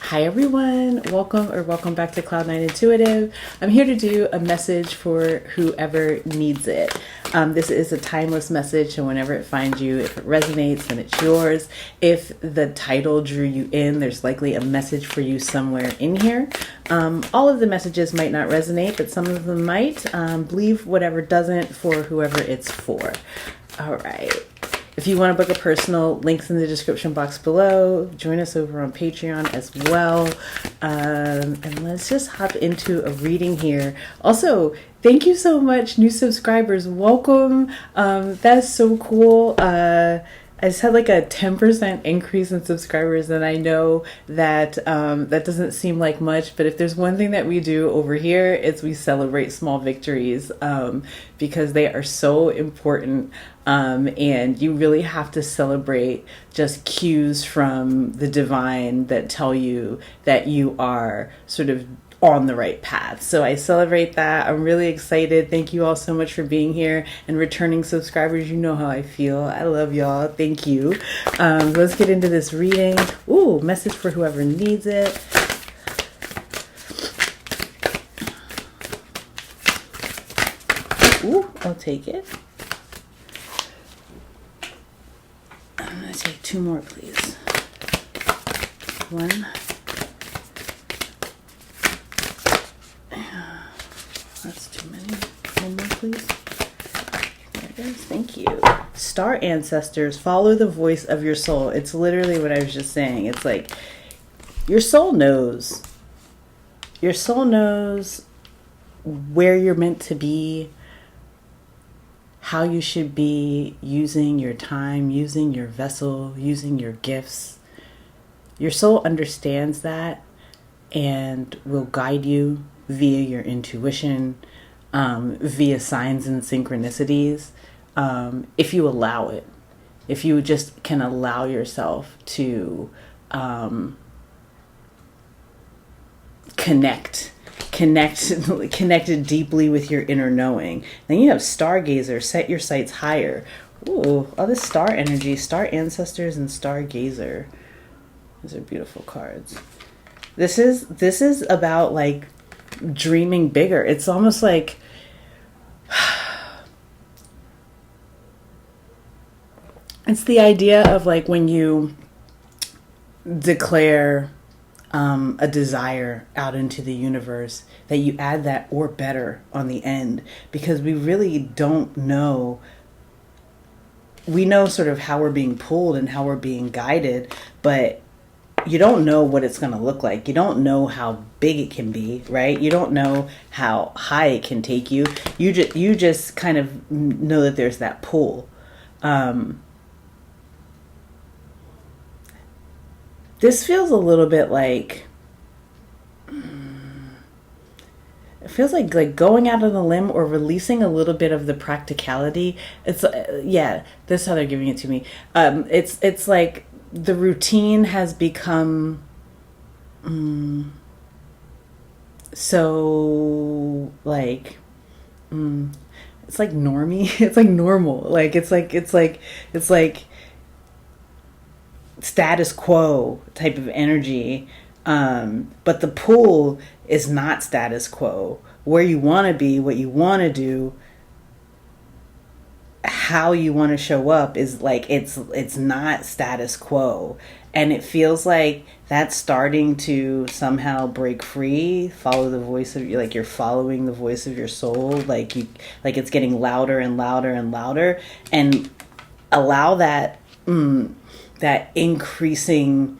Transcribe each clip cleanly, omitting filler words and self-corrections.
Hi everyone, welcome back to Cloud9 Intuitive. I'm here to do a message for whoever needs it. This is a timeless message, so whenever it finds you, if it resonates, then it's yours. If the title drew you in, there's likely a message for you somewhere in here. All of the messages might not resonate, but some of them might. Leave whatever doesn't for whoever it's for. All right. If you want to book a personal, links in the description box below. Join us over on Patreon as well. And let's just hop into a reading here. Also, thank you so much, new subscribers. Welcome. That's so cool. I just had like a 10% increase in subscribers, and I know that that doesn't seem like much, but if there's one thing that we do over here, it's we celebrate small victories because they are so important. And you really have to celebrate just cues from the divine that tell you that you are sort of on the right path. So I celebrate that. I'm really excited. Thank you all so much for being here, and returning subscribers. You know how I feel. I love y'all. Thank you. Let's get into this reading. Ooh, message for whoever needs it. Ooh, I'll take it. I'm going to take two more, please. One. That's too many. One more, please. There it is. Thank you. Star ancestors, follow the voice of your soul. It's literally what I was just saying. It's like your soul knows. Your soul knows where you're meant to be, how you should be using your time, using your vessel, using your gifts. Your soul understands that and will guide you via your intuition, via signs and synchronicities, if you allow it. If you just can allow yourself to connected deeply with your inner knowing. Then you have stargazer, set your sights higher. Ooh, all this star energy, star ancestors and stargazer. Those are beautiful cards. This is about like dreaming bigger. It's almost like it's the idea of like when you declare a desire out into the universe, that you add that or better on the end, because we really don't know. We know sort of how we're being pulled and how we're being guided, but you don't know what it's going to look like. You don't know how big it can be, right? You don't know how high it can take you. You just kind of know that there's that pull. This feels a little bit like, it feels like going out on a limb or releasing a little bit of the practicality. It's yeah, this is how they're giving it to me. It's like the routine has become so like it's like normie. It's like normal. Like it's like status quo type of energy, but the pull is not status quo. Where you want to be, what you want to do, how you want to show up is like it's not status quo, and it feels like that's starting to somehow break free. Follow the voice of you, like you're following the voice of your soul, like it's getting louder and louder and louder, and allow that that increasing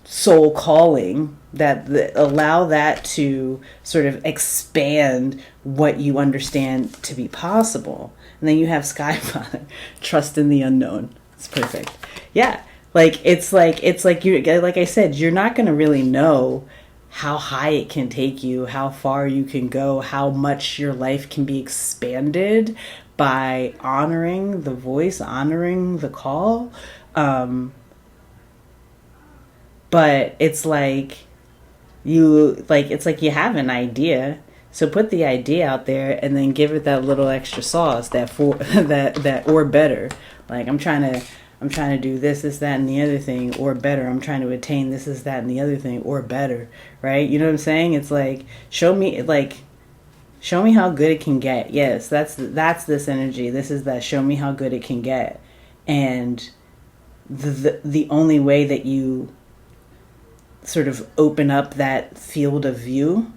soul calling, allow that to sort of expand what you understand to be possible. And then you have Skyfather, trust in the unknown. It's perfect. Yeah, it's like you, like I said, you're not going to really know how high it can take you, how far you can go, how much your life can be expanded by honoring the voice, honoring the call. But it's like you have an idea, so put the idea out there and then give it that little extra sauce, that or better. Like I'm trying I'm trying to do this, that, and the other thing, or better. I'm trying to attain this, that, and the other thing, or better, right? You know what I'm saying? It's like, show me how good it can get. Yes, that's this energy. This is that, show me how good it can get. And the only way that you sort of open up that field of view,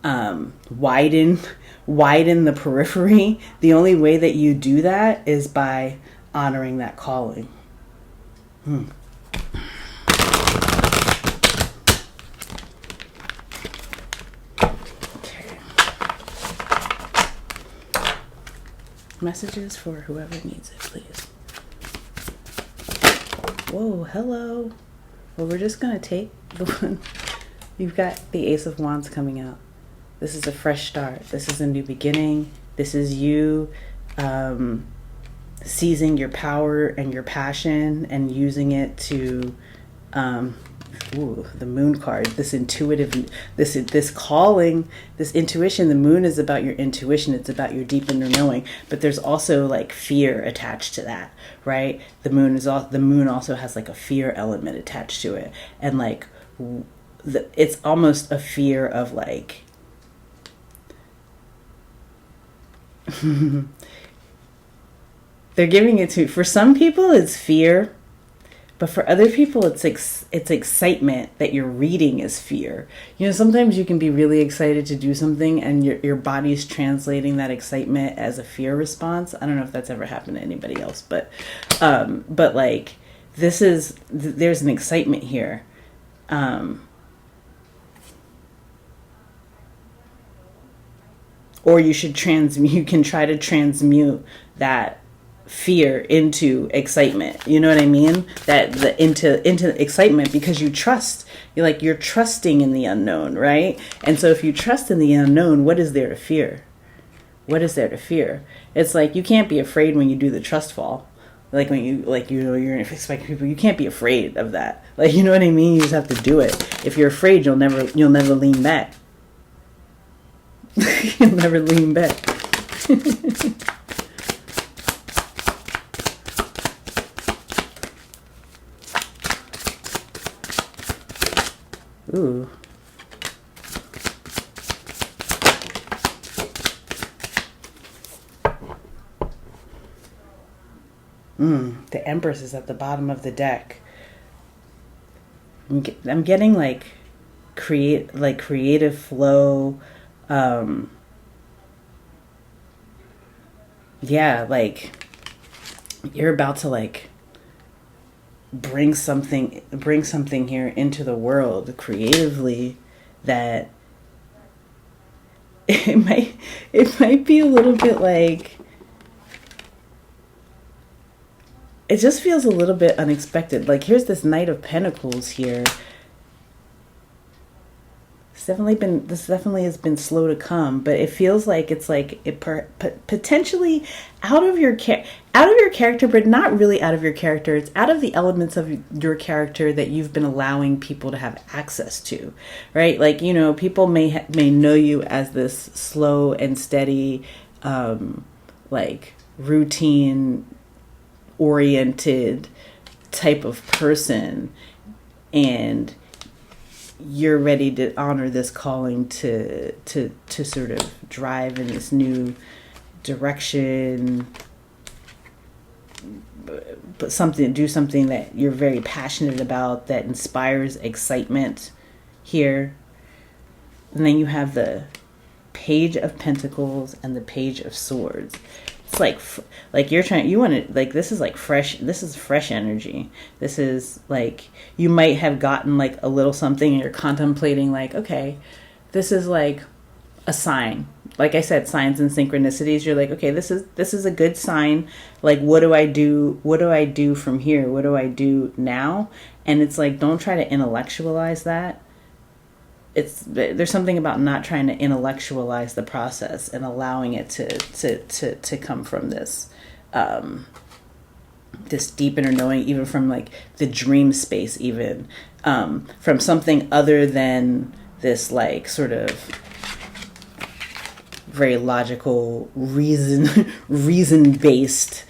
widen the periphery, the only way that you do that is by honoring that calling. Okay. Messages for whoever needs it, please. Whoa, hello. Well, we're just going to take the one. You've got the Ace of Wands coming out. This is a fresh start. This is a new beginning. This is you seizing your power and your passion and using it to, the Moon card, this intuitive, this calling, this intuition. The Moon is about your intuition. It's about your deep inner knowing. But there's also like fear attached to that, right? The Moon also has like a fear element attached to it, and like it's almost a fear of like. They're giving it to, for some people it's fear, but for other people it's excitement that your reading is fear. You know, sometimes you can be really excited to do something and your body's translating that excitement as a fear response. I don't know if that's ever happened to anybody else, but like there's an excitement here. Or you can try to transmute that fear into excitement. You know what I mean? Into excitement, because you're trusting in the unknown, right? And so if you trust in the unknown, what is there to fear? What is there to fear? It's like, you can't be afraid when you do the trust fall. Like when you're expecting people, you can't be afraid of that. Like, you know what I mean? You just have to do it. If you're afraid, you'll never lean back. You'll never lean back. Ooh. The Empress is at the bottom of the deck. I'm getting like creative flow. Yeah, like you're about to like bring something here into the world creatively that it might be a little bit like, it just feels a little bit unexpected. Like, here's this Knight of Pentacles here. This definitely has been slow to come, but it feels like it's like potentially out of your character, but not really out of your character. It's out of the elements of your character that you've been allowing people to have access to, right? Like, you know, people may know you as this slow and steady, like routine oriented type of person, and you're ready to honor this calling to sort of drive in this new direction, but do something that you're very passionate about, that inspires excitement here. And then you have the Page of Pentacles and the Page of Swords. It's like this is fresh energy. This is like, you might have gotten like a little something and you're contemplating like, okay, this is like a sign. Like I said, signs and synchronicities. You're like, okay, this is a good sign. Like, what do I do? What do I do from here? What do I do now? And it's like, don't try to intellectualize that. There's something about not trying to intellectualize the process and allowing it to come from this this deep inner knowing, even from like the dream space, even from something other than this like sort of very logical reason based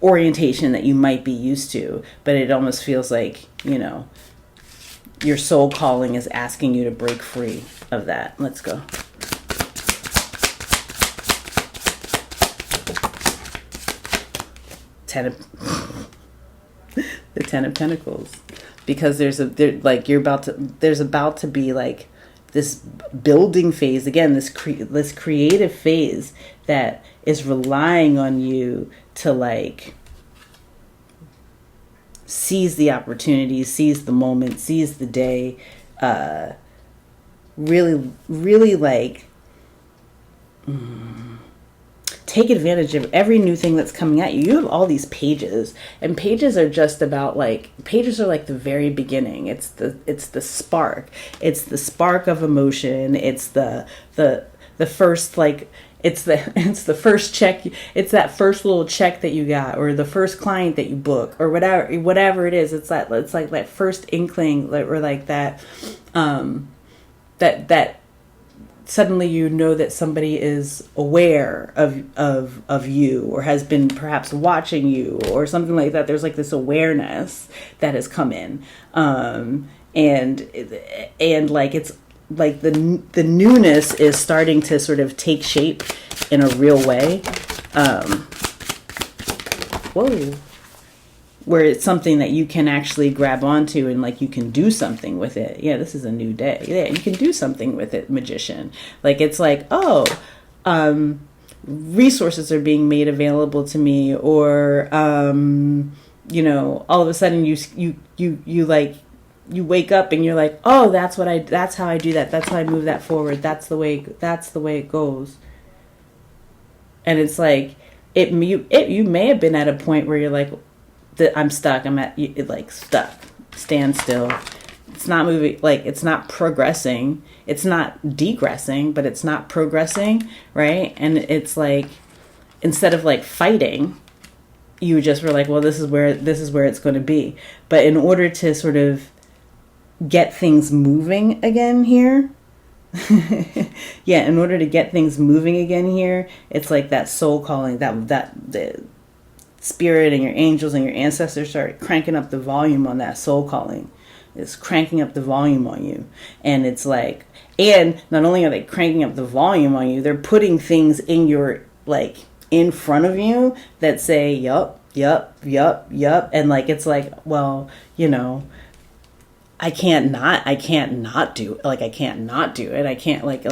orientation that you might be used to, but it almost feels like, your soul calling is asking you to break free of that. Let's go. The Ten of Pentacles, because there's about to be like this building phase again, this creative phase that is relying on you to like seize the opportunity, seize the moment, seize the day, really like take advantage of every new thing that's coming at you. You have all these pages, and pages are just about pages are like the very beginning. It's the spark. It's the spark of emotion. It's the first it's the first check. It's that first little check that you got, or the first client that you book, or whatever it is. It's like that first inkling, or like that that suddenly you know that somebody is aware of you, or has been perhaps watching you, or something like that. There's like this awareness that has come in, and like it's like the newness is starting to sort of take shape in a real way. Where it's something that you can actually grab onto, and like you can do something with it. Yeah, this is a new day. Yeah, you can do something with it, Magician. Like it's like, resources are being made available to me, or all of a sudden you wake up and you're like, oh, that's how I do that. That's how I move that forward. That's the way it goes. And it's like you may have been at a point where you're like, I'm stuck. I'm at stuck. Stand still. It's not moving. Like it's not progressing. It's not degressing, but it's not progressing, right? And it's like instead of like fighting, you just were like, well, this is where it's going to be. But in order to sort of get things moving again here, in order to get things moving again here, it's like that soul calling, that the spirit and your angels and your ancestors start cranking up the volume on that soul calling. It's cranking up the volume on you. And it's like, and not only are they cranking up the volume on you, they're putting things in your, like, in front of you that say, yup. And like, it's like, well, I can't not do it. Like, I can't not do it. I can't like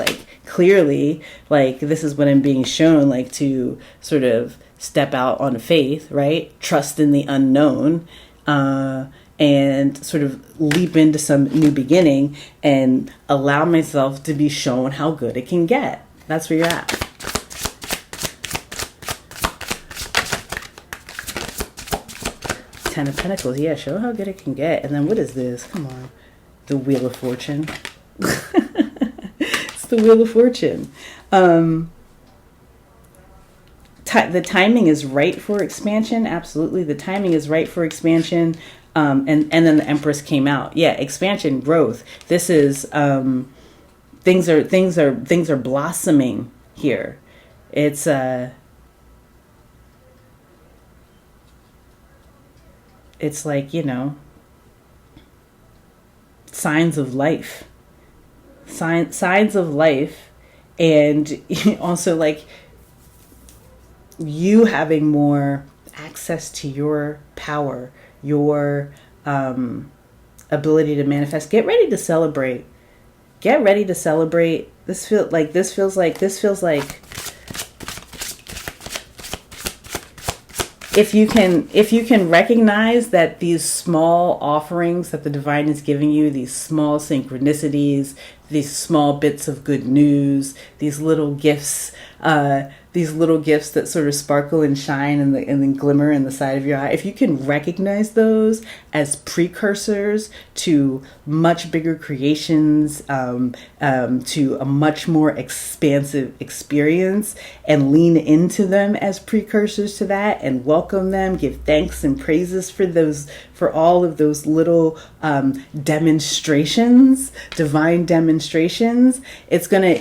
clearly, like, this is what I'm being shown, like, to sort of step out on faith, right? Trust in the unknown, and sort of leap into some new beginning and allow myself to be shown how good it can get. That's where you're at. Ten of Pentacles. Yeah, show how good it can get. And then what is this? Come on. The Wheel of Fortune. It's the Wheel of Fortune. The timing is right for expansion. Absolutely. The timing is right for expansion. And then the Empress came out. Yeah, expansion, growth. This is things are blossoming here. It's like, signs of life. Signs of life, and also like you having more access to your power, your ability to manifest. Get ready to celebrate. This feels like if you can recognize that these small offerings that the divine is giving you, these small synchronicities, these small bits of good news, these little gifts that sort of sparkle and shine and then glimmer in the side of your eye, if you can recognize those as precursors to much bigger creations, to a much more expansive experience, and lean into them as precursors to that and welcome them, give thanks and praises for all of those little demonstrations, divine demonstrations, it's gonna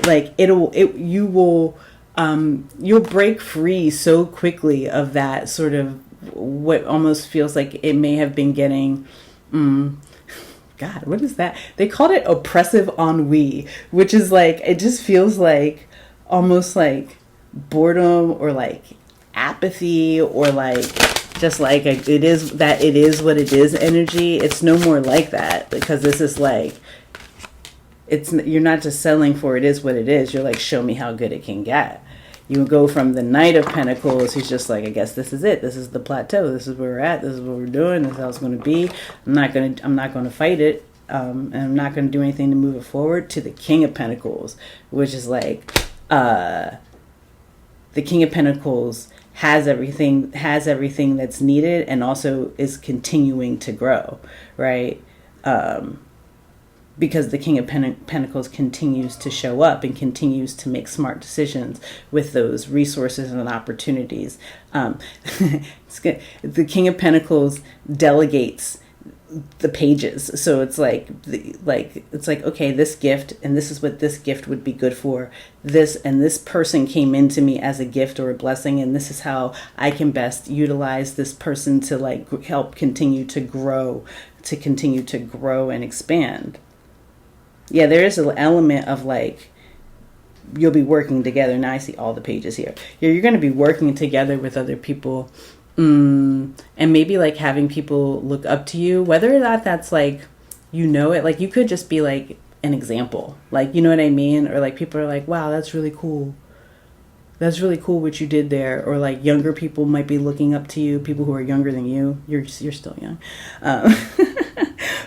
you'll break free so quickly of that sort of what almost feels like it may have been getting, God, what is that? They called it oppressive ennui, which is like, it just feels like almost like boredom or like apathy or like just like it is what it is energy. It's no more like that, because this is like, you're not just settling for it is what it is. You're like, show me how good it can get. You go from the Knight of Pentacles, who's just like, I guess this is it. This is the plateau. This is where we're at. This is what we're doing. This is how it's going to be. I'm not going to fight it. And I'm not going to do anything to move it forward. To the King of Pentacles, which is like, the King of Pentacles has everything that's needed, and also is continuing to grow, right? Because the King of Pentacles continues to show up and continues to make smart decisions with those resources and opportunities. It's good. The King of Pentacles delegates the pages, so it's like okay, this gift, and this is what this gift would be good for. This and this person came into me as a gift or a blessing, and this is how I can best utilize this person to like help continue to grow and expand. Yeah, there is an element of like, you'll be working together. Now I see all the pages here. You're going to be working together with other people, and maybe like having people look up to you, whether or not that's like, it, like you could just be like an example, like, you know what I mean? Or like people are like, wow, that's really cool. That's really cool what you did there. Or like younger people might be looking up to you, people who are younger than you. You're still young.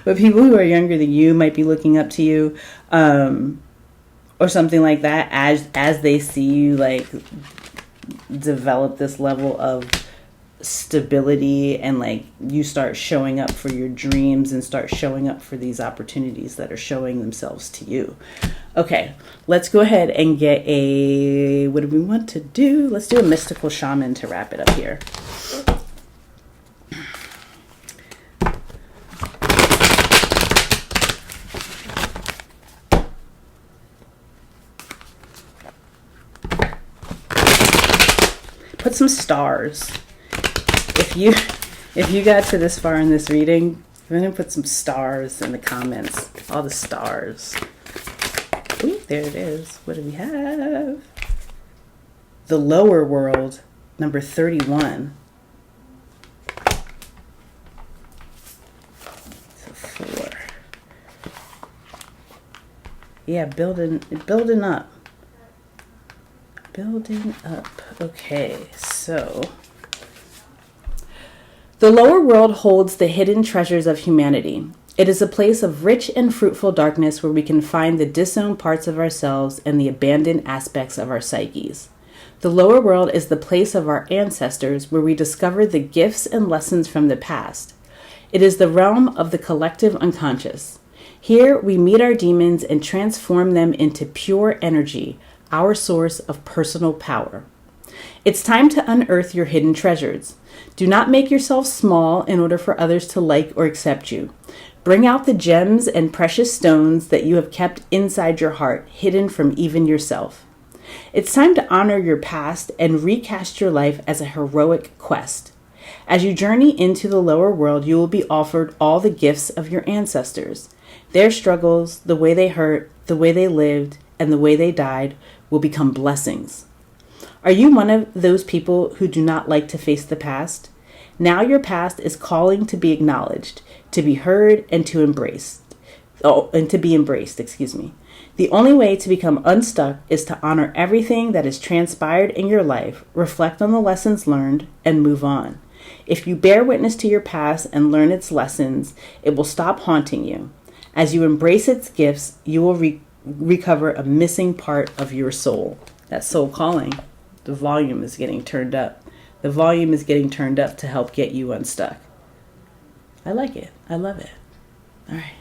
But people who are younger than you might be looking up to you, or something like that, as they see you like develop this level of stability, and like you start showing up for your dreams and start showing up for these opportunities that are showing themselves to you. Okay, let's go ahead and get what do we want to do? Let's do a mystical shaman to wrap it up here. Put some stars. If you got to this far in this reading, I'm going to put some stars in the comments. All the stars. Ooh, there it is. What do we have? The lower world, number 31. So 4. Yeah, building up. Building up. Okay, so the lower world holds the hidden treasures of humanity. It is a place of rich and fruitful darkness where we can find the disowned parts of ourselves and the abandoned aspects of our psyches. The lower world is the place of our ancestors where we discover the gifts and lessons from the past. It is the realm of the collective unconscious. Here we meet our demons and transform them into pure energy, our source of personal power. It's time to unearth your hidden treasures. Do not make yourself small in order for others to like or accept you. Bring out the gems and precious stones that you have kept inside your heart, hidden from even yourself. It's time to honor your past and recast your life as a heroic quest. As you journey into the lower world, you will be offered all the gifts of your ancestors. Their struggles, the way they hurt, the way they lived, and the way they died will become blessings. Are you one of those people who do not like to face the past? Now your past is calling to be acknowledged, to be heard, and to be embraced. The only way to become unstuck is to honor everything that has transpired in your life, reflect on the lessons learned, and move on. If you bear witness to your past and learn its lessons, it will stop haunting you. As you embrace its gifts, you will recover a missing part of your soul. That soul calling. The volume is getting turned up. The volume is getting turned up to help get you unstuck. I like it. I love it. All right.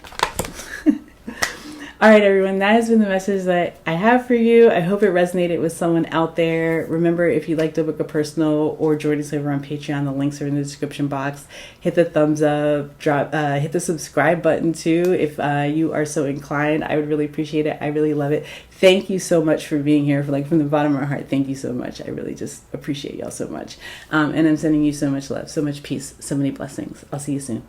All right, everyone, that has been the message that I have for you. I hope it resonated with someone out there. Remember, if you'd like to book a personal or join us over on Patreon, the links are in the description box. Hit the thumbs up, hit the subscribe button too if you are so inclined. I would really appreciate it. I really love it. Thank you so much for being here. From the bottom of my heart, thank you so much. I really just appreciate y'all so much. And I'm sending you so much love, so much peace, so many blessings. I'll see you soon.